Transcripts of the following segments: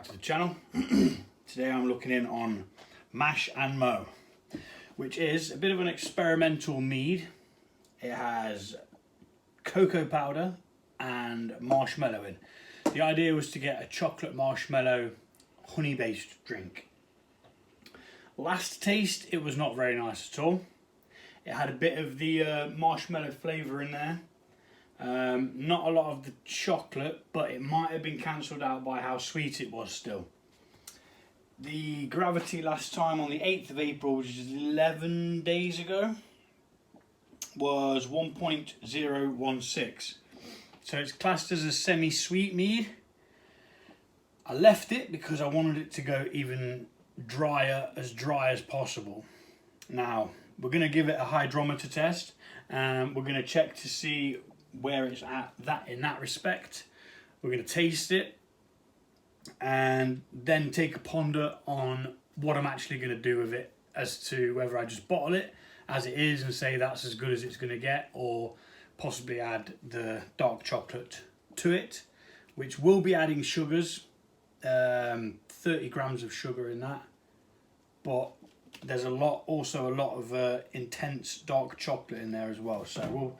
to the channel. Today I'm looking in on Mash and Mo, which is a bit of an experimental mead. It has cocoa powder and marshmallow in. The idea was to get a chocolate marshmallow honey based drink. Last taste, it was not very nice at all. It had a bit of the marshmallow flavour in there. Not a lot of the chocolate, but it might have been cancelled out by how sweet it was still. The gravity last time on the 8th of April, which is 11 days ago, was 1.016. So it's classed as a semi-sweet mead. I left it because I wanted it to go even drier, as dry as possible. Now, we're going to give it a hydrometer test, and we're going to check to see where it's at in that respect. We're going to taste it and then take a ponder on what I'm actually going to do with it, as to whether I just bottle it as it is and say that's as good as it's going to get, or possibly add the dark chocolate to it, which will be adding sugars, 30 grams of sugar in that, but there's also a lot of intense dark chocolate in there as well. So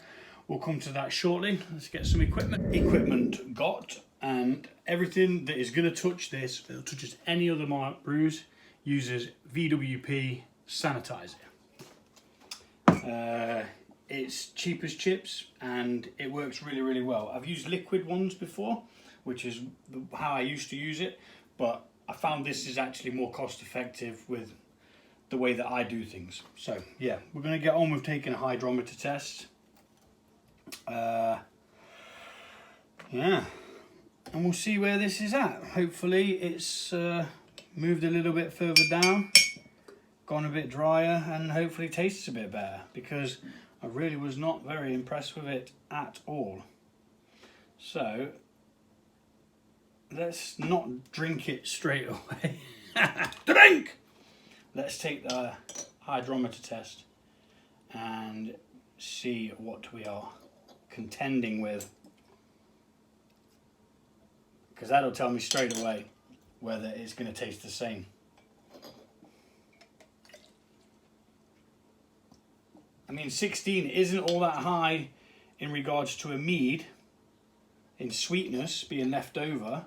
we'll come to that shortly. Let's get some equipment got, and everything that is going to touch this, that touches any other mark brews, uses VWP sanitizer. It's cheap as chips and it works really, really well. I've used liquid ones before, which is how I used to use it, but I found this is actually more cost effective with the way that I do things. So yeah, we're going to get on with taking a hydrometer test. Yeah, and we'll see where this is at. Hopefully it's moved a little bit further down, gone a bit drier, and hopefully tastes a bit better, because I really was not very impressed with it at all. So let's not drink it straight away. Drink! Let's take the hydrometer test and see what we are contending with, because that'll tell me straight away whether it's going to taste the same. I mean, 16 isn't all that high in regards to a mead in sweetness being left over,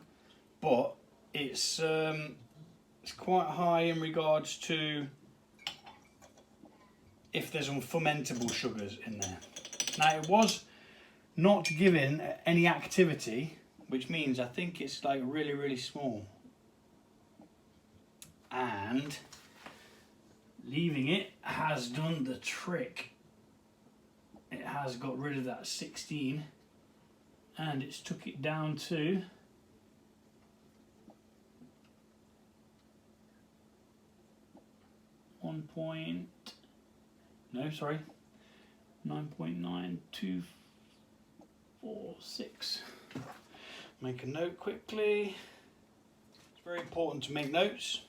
but it's quite high in regards to if there's unfermentable sugars in there. Now, it was not given any activity, which means I think it's like really, really small. And leaving it has done the trick. It has got rid of that 16 and it's took it down to 9.9246. Make a note quickly. It's very important to make notes,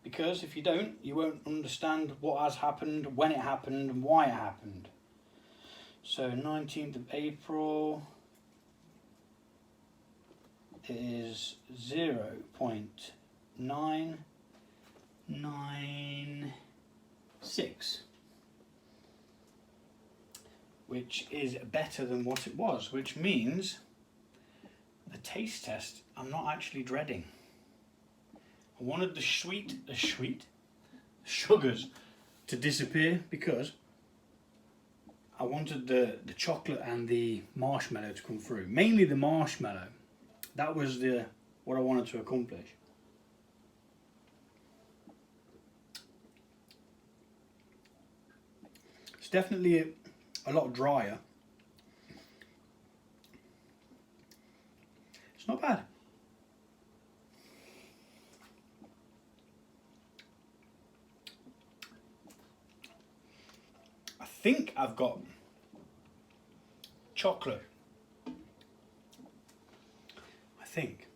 because if you don't, you won't understand what has happened, when it happened, and why it happened. So 19th of April is 0.996, which is better than what it was, which means the taste test I'm not actually dreading. I wanted the sugars to disappear, because I wanted the chocolate and the marshmallow to come through. Mainly the marshmallow. That was what I wanted to accomplish. It's definitely a lot drier. It's not bad. I think I've got chocolate. I think.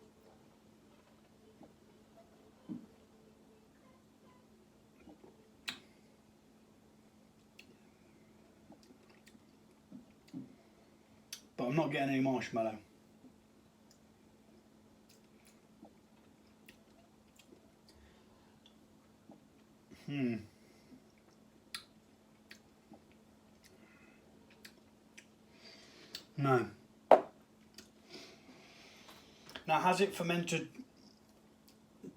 But I'm not getting any marshmallow. No. Now, has it fermented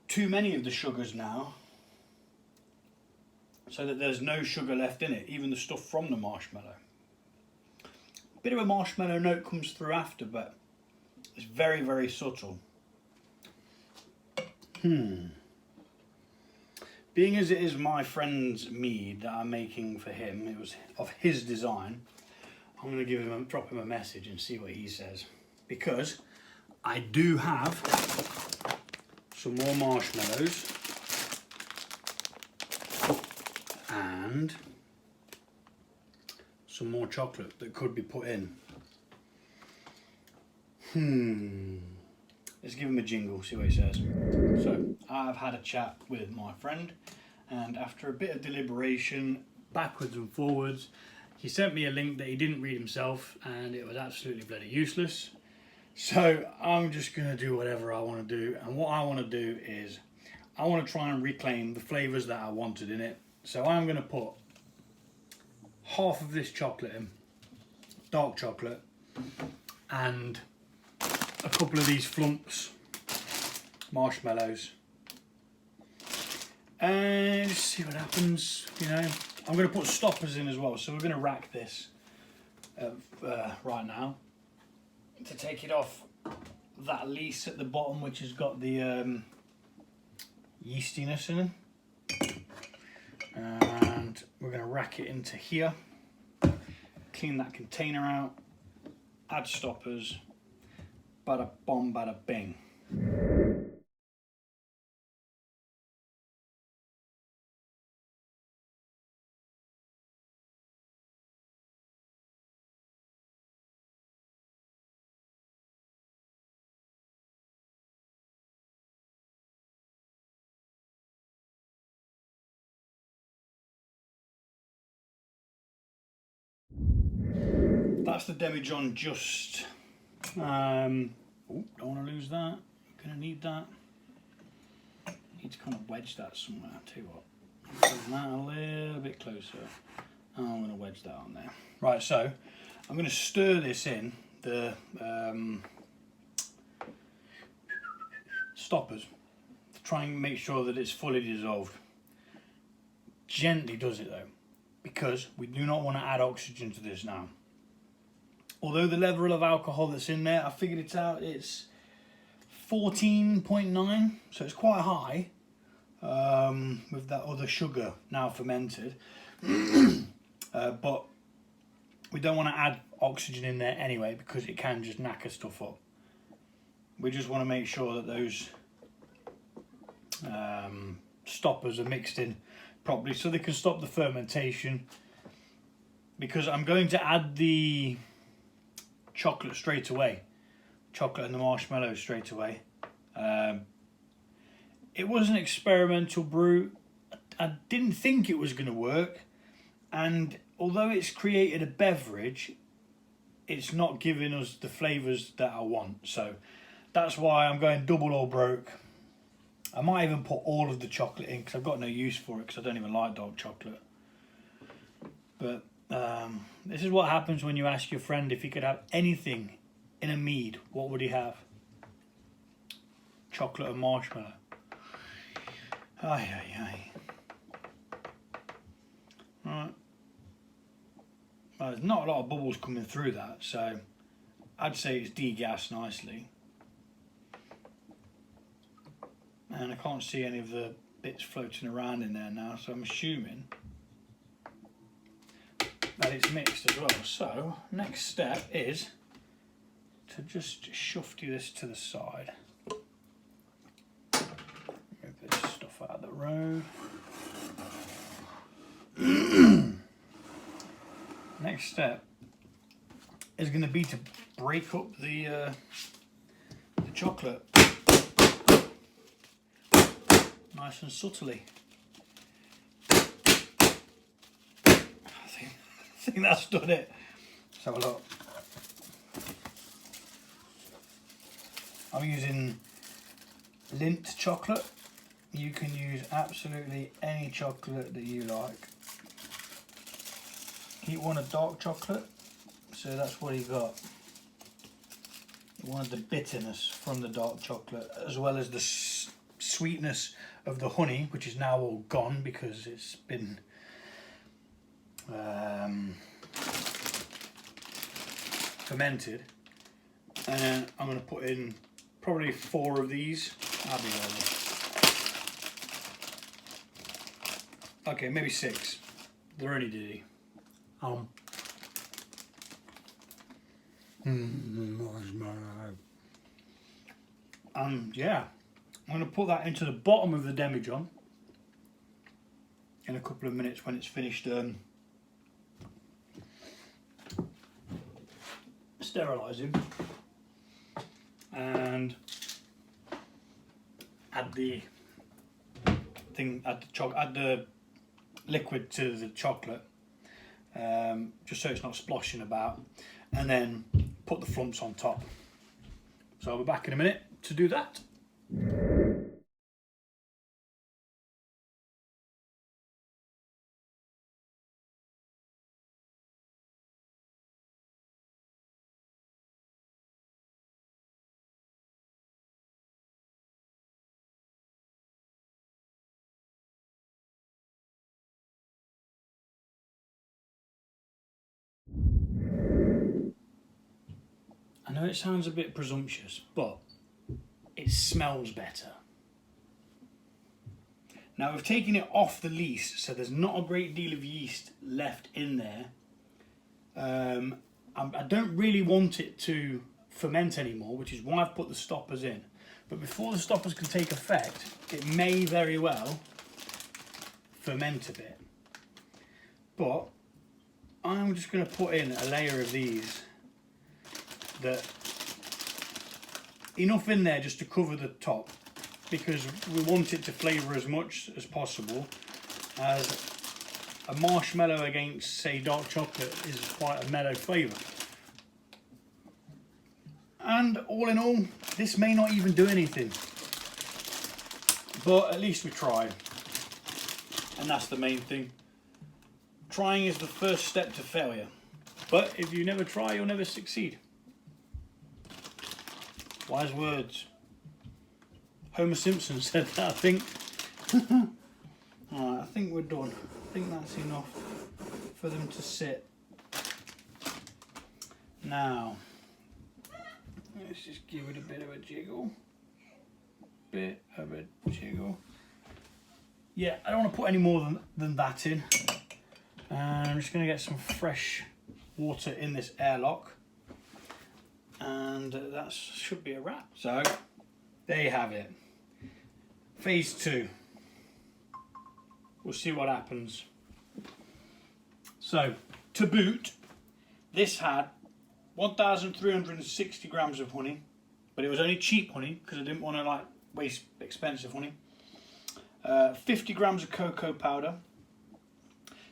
too many of the sugars now, so that there's no sugar left in it, even the stuff from the marshmallow? A bit of a marshmallow note comes through after, but it's very, very subtle. Being as it is my friend's mead that I'm making for him, it was of his design, I'm going to drop him a message and see what he says, because I do have some more marshmallows and some more chocolate that could be put in. Let's give him a jingle, see what he says. So, I've had a chat with my friend, and after a bit of deliberation, backwards and forwards, he sent me a link that he didn't read himself, and it was absolutely bloody useless. So I'm just going to do whatever I want to do, and what I want to do is I want to try and reclaim the flavours that I wanted in it. So I'm going to put half of this chocolate in, dark chocolate, and a couple of these flumps, marshmallows, and see what happens. You know, I'm going to put stoppers in as well, so we're going to rack this right now to take it off that lease at the bottom, which has got the yeastiness in it, and we're going to rack it into here, clean that container out, add stoppers, bada bom bada bing. That's the demijohn just. Oh, don't want to lose that. Gonna need that. Need to kind of wedge that somewhere. I'll tell you what. Bring that a little bit closer. I'm going to wedge that on there. Right, so I'm going to stir this in the stoppers to try and make sure that it's fully dissolved. Gently does it though, because we do not want to add oxygen to this now. Although the level of alcohol that's in there, I figured it out, it's 14.9, so it's quite high with that other sugar now fermented. But we don't want to add oxygen in there anyway, because it can just knacker stuff up. We just want to make sure that those stoppers are mixed in properly so they can stop the fermentation, because I'm going to add the chocolate straight away, chocolate and the marshmallow straight away. It was an experimental brew. I didn't think it was going to work, and although it's created a beverage, it's not giving us the flavours that I want. So that's why I'm going double or broke. I might even put all of the chocolate in, because I've got no use for it, because I don't even like dark chocolate. But this is what happens when you ask your friend if he could have anything in a mead. What would he have? Chocolate and marshmallow. Ay, ay, ay. Right. Well, there's not a lot of bubbles coming through that, so I'd say it's degassed nicely. And I can't see any of the bits floating around in there now, so I'm assuming that it's mixed as well. So next step is to just shufty this to the side. Move this stuff out of the road. Next step is going to be to break up the chocolate nice and subtly. I think that's done it. Let's have a look. I'm using Lindt chocolate, you can use absolutely any chocolate that you like. He wanted dark chocolate, so that's what he got. He wanted the bitterness from the dark chocolate, as well as the sweetness of the honey, which is now all gone because it's been fermented. And then I'm going to put in probably 4 of these. I'll be ready. Okay, maybe 6. They're only diddy. Marshmallow. Yeah, I'm going to put that into the bottom of the demijohn in a couple of minutes when it's finished sterilising, and add the liquid to the chocolate, just so it's not sploshing about, and then put the flumps on top. So I'll be back in a minute to do that. I know it sounds a bit presumptuous, but it smells better. Now we've taken it off the lees, so there's not a great deal of yeast left in there. I don't really want it to ferment anymore, which is why I've put the stoppers in. But before the stoppers can take effect, it may very well ferment a bit. But I'm just going to put in a layer of these, that enough in there just to cover the top, because we want it to flavour as much as possible, as a marshmallow against, say, dark chocolate is quite a mellow flavour. And all in all, this may not even do anything, but at least we tried, and that's the main thing. Trying is the first step to failure, but if you never try, you'll never succeed. Wise words. Homer Simpson said that, I think. Alright, I think we're done. I think that's enough for them to sit. Now, let's just give it a bit of a jiggle. Yeah, I don't want to put any more than that in. I'm just going to get some fresh water in this airlock. And that should be a wrap. So, there you have it. Phase 2. We'll see what happens. So, to boot, this had 1,360 grams of honey, but it was only cheap honey because I didn't want to waste expensive honey. 50 grams of cocoa powder,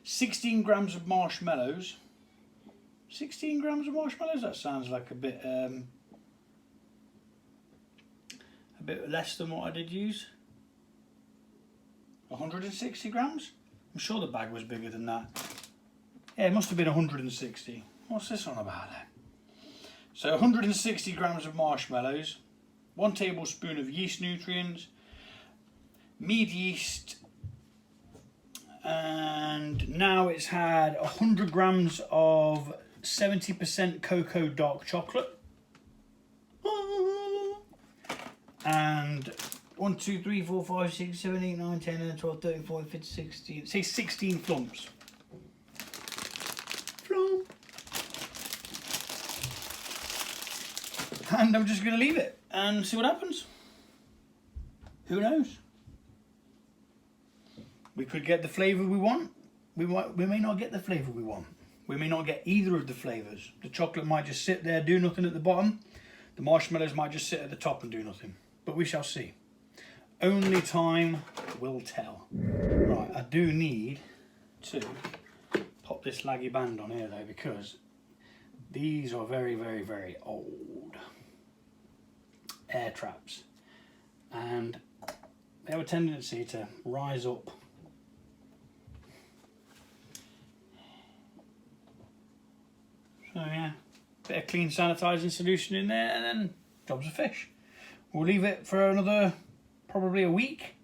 16 grams of marshmallows. 16 grams of marshmallows? That sounds like a bit less than what I did use. 160 grams? I'm sure the bag was bigger than that. Yeah, it must have been 160. What's this on about then? So 160 grams of marshmallows, 1 tablespoon of yeast nutrients, mead yeast, and now it's had 100 grams of 70% cocoa dark chocolate, and 1, 2, 3, 4, 5, 6, 7, 8, 9, 10, 11, 12, 13, 14, 15, 16, say 16 flumps. Flump. And I'm just going to leave it and see what happens. Who knows? We could get the flavour we want. We may not get the flavour we want. We may not get either of the flavours. The chocolate might just sit there, do nothing at the bottom. The marshmallows might just sit at the top and do nothing. But we shall see. Only time will tell. Right, I do need to pop this laggy band on here though, because these are very, very, very old air traps. And they have a tendency to rise up. So yeah, bit of clean sanitising solution in there, and then jobs of fish. We'll leave it for another, probably a week,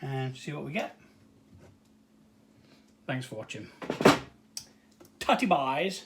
and see what we get. Thanks for watching. Tutty buys.